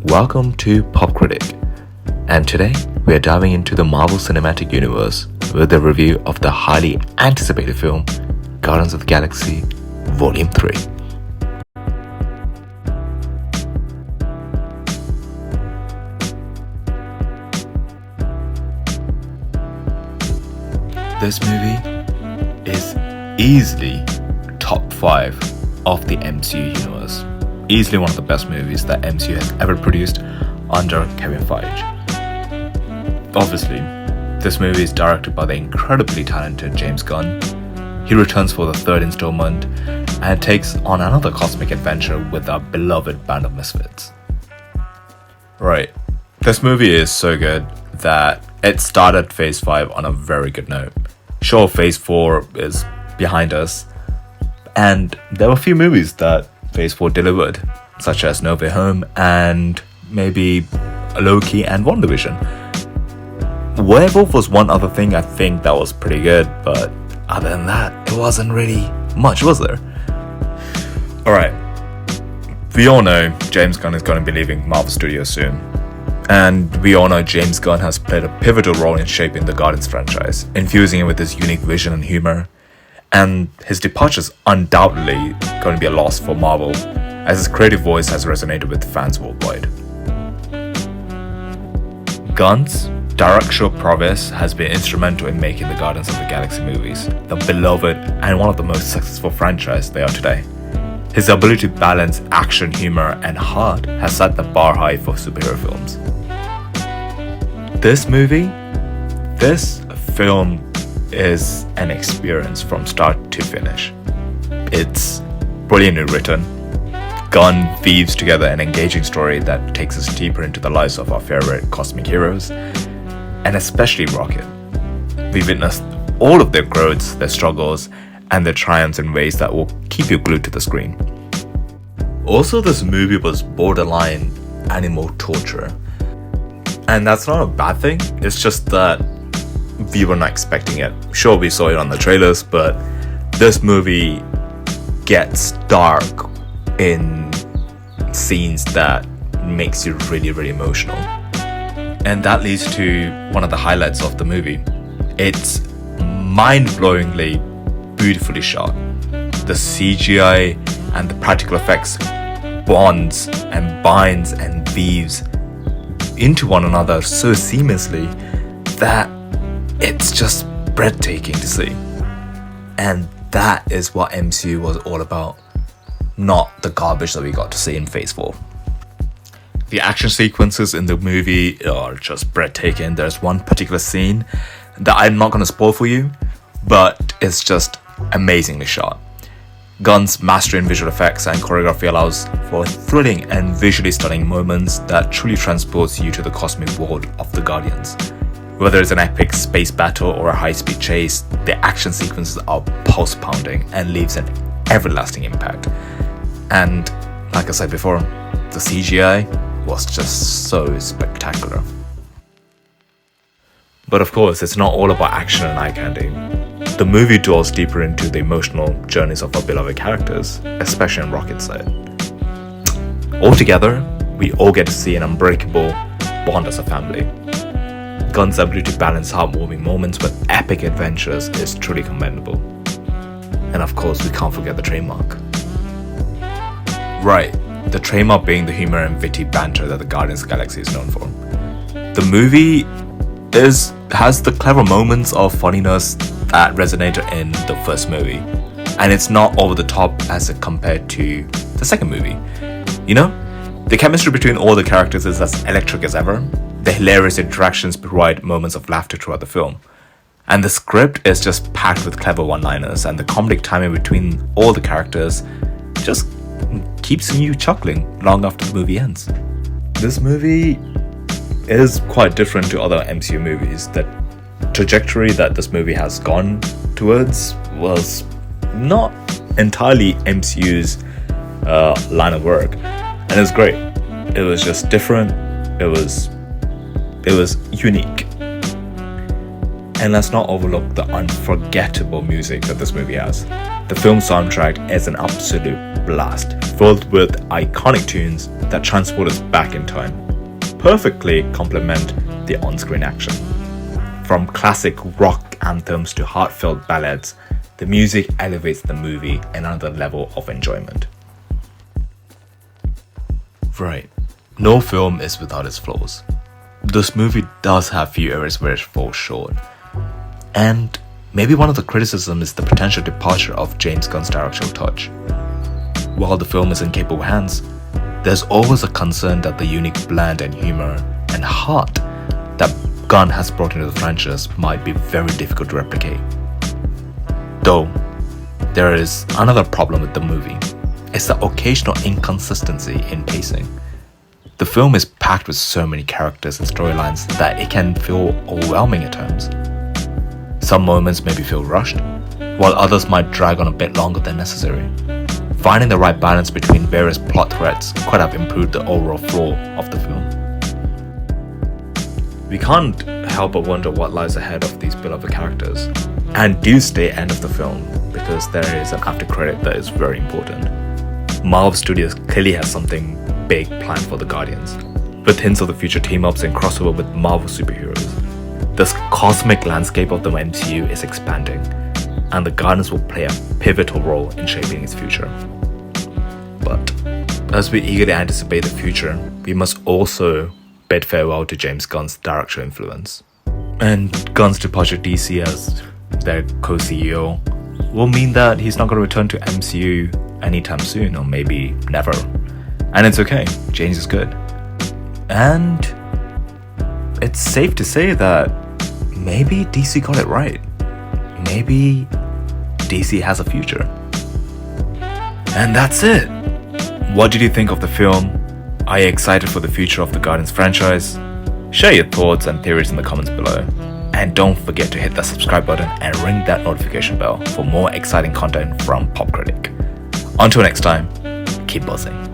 Welcome to Pop Critic, and today we are diving into the Marvel Cinematic Universe with a review of the highly anticipated film Guardians of the Galaxy Volume 3. This movie is easily top 5 of the MCU universe. Easily one of the best movies that MCU has ever produced under Kevin Feige. Obviously, this movie is directed by the incredibly talented James Gunn. He returns for the third installment and takes on another cosmic adventure with our beloved band of misfits. Right, this movie is so good that it started Phase 5 on a very good note. Sure, Phase 4 is behind us, and there were a few movies that Phase 4 delivered, such as No Way Home and maybe Loki and WandaVision. Werewolf was one other thing I think that was pretty good, but other than that, it wasn't really much, was there? Alright, we all know James Gunn is going to be leaving Marvel Studios soon. And we all know James Gunn has played a pivotal role in shaping the Guardians franchise, infusing it with his unique vision and humor. And his departure is undoubtedly going to be a loss for Marvel, as his creative voice has resonated with fans worldwide. Gunn's directorial prowess has been instrumental in making the Guardians of the Galaxy movies the beloved and one of the most successful franchises they are today. His ability to balance action, humor, and heart has set the bar high for superhero films. This film is an experience from start to finish. It's brilliantly written. Gunn weaves together an engaging story that takes us deeper into the lives of our favorite cosmic heroes, and especially Rocket. We witnessed all of their growths, their struggles, and their triumphs in ways that will keep you glued to the screen. Also, this movie was borderline animal torture. And that's not a bad thing, it's just that we were not expecting it. Sure, we saw it on the trailers, but this movie gets dark in scenes that makes you really, really emotional. And that leads to one of the highlights of the movie. It's mind-blowingly beautifully shot. The CGI and the practical effects bonds and binds and weaves into one another so seamlessly that it's just breathtaking to see. And that is what MCU was all about, not the garbage that we got to see in Phase 4. The action sequences in the movie are just breathtaking. There's one particular scene that I'm not going to spoil for you, but it's just amazingly shot. Gunn's mastery in visual effects and choreography allows for thrilling and visually stunning moments that truly transports you to the cosmic world of the Guardians. Whether it's an epic space battle or a high-speed chase, the action sequences are pulse-pounding and leaves an everlasting impact. And like I said before, the CGI was just so spectacular. But of course, it's not all about action and eye candy. The movie delves deeper into the emotional journeys of our beloved characters, especially on Rocket's side. Altogether, we all get to see an unbreakable bond as a family. Gunn's ability to balance heartwarming moments with epic adventures is truly commendable. And of course, we can't forget the trademark. Right, the trademark being the humor and witty banter that the Guardians of the Galaxy is known for. The movie has the clever moments of funniness that resonated in the first movie, and it's not over the top as compared to the second movie. You know, the chemistry between all the characters is as electric as ever. The hilarious interactions provide moments of laughter throughout the film, and the script is just packed with clever one-liners, and the comedic timing between all the characters just keeps you chuckling long after the movie ends. This movie is quite different to other MCU movies. The trajectory that this movie has gone towards was not entirely MCU's line of work, and it was great. It was just different. It was unique. And let's not overlook the unforgettable music that this movie has. The film soundtrack is an absolute blast, filled with iconic tunes that transport us back in time, perfectly complement the on-screen action. From classic rock anthems to heartfelt ballads, the music elevates the movie another level of enjoyment. Right, no film is without its flaws. This movie does have few areas where it falls short. And maybe one of the criticisms is the potential departure of James Gunn's directorial touch. While the film is in capable hands, there's always a concern that the unique blend and humor and heart that Gunn has brought into the franchise might be very difficult to replicate. Though, there is another problem with the movie. It's the occasional inconsistency in pacing. The film is packed with so many characters and storylines that it can feel overwhelming at times. Some moments maybe feel rushed, while others might drag on a bit longer than necessary. Finding the right balance between various plot threads could have improved the overall flow of the film. We can't help but wonder what lies ahead of these beloved characters. And do stay end of the film, because there is an after credit that is very important. Marvel Studios clearly has something big planned for the Guardians, with hints of the future team-ups and crossover with Marvel superheroes. This cosmic landscape of the MCU is expanding, and the Guardians will play a pivotal role in shaping its future. But as we eagerly anticipate the future, we must also bid farewell to James Gunn's directorial influence. And Gunn's departure DC as their co-CEO will mean that he's not going to return to MCU anytime soon, or maybe never. And it's okay, change is good. And it's safe to say that maybe DC got it right. Maybe DC has a future. And that's it. What did you think of the film? Are you excited for the future of the Guardians franchise? Share your thoughts and theories in the comments below. And don't forget to hit that subscribe button and ring that notification bell for more exciting content from Pop Critic. Until next time, keep buzzing.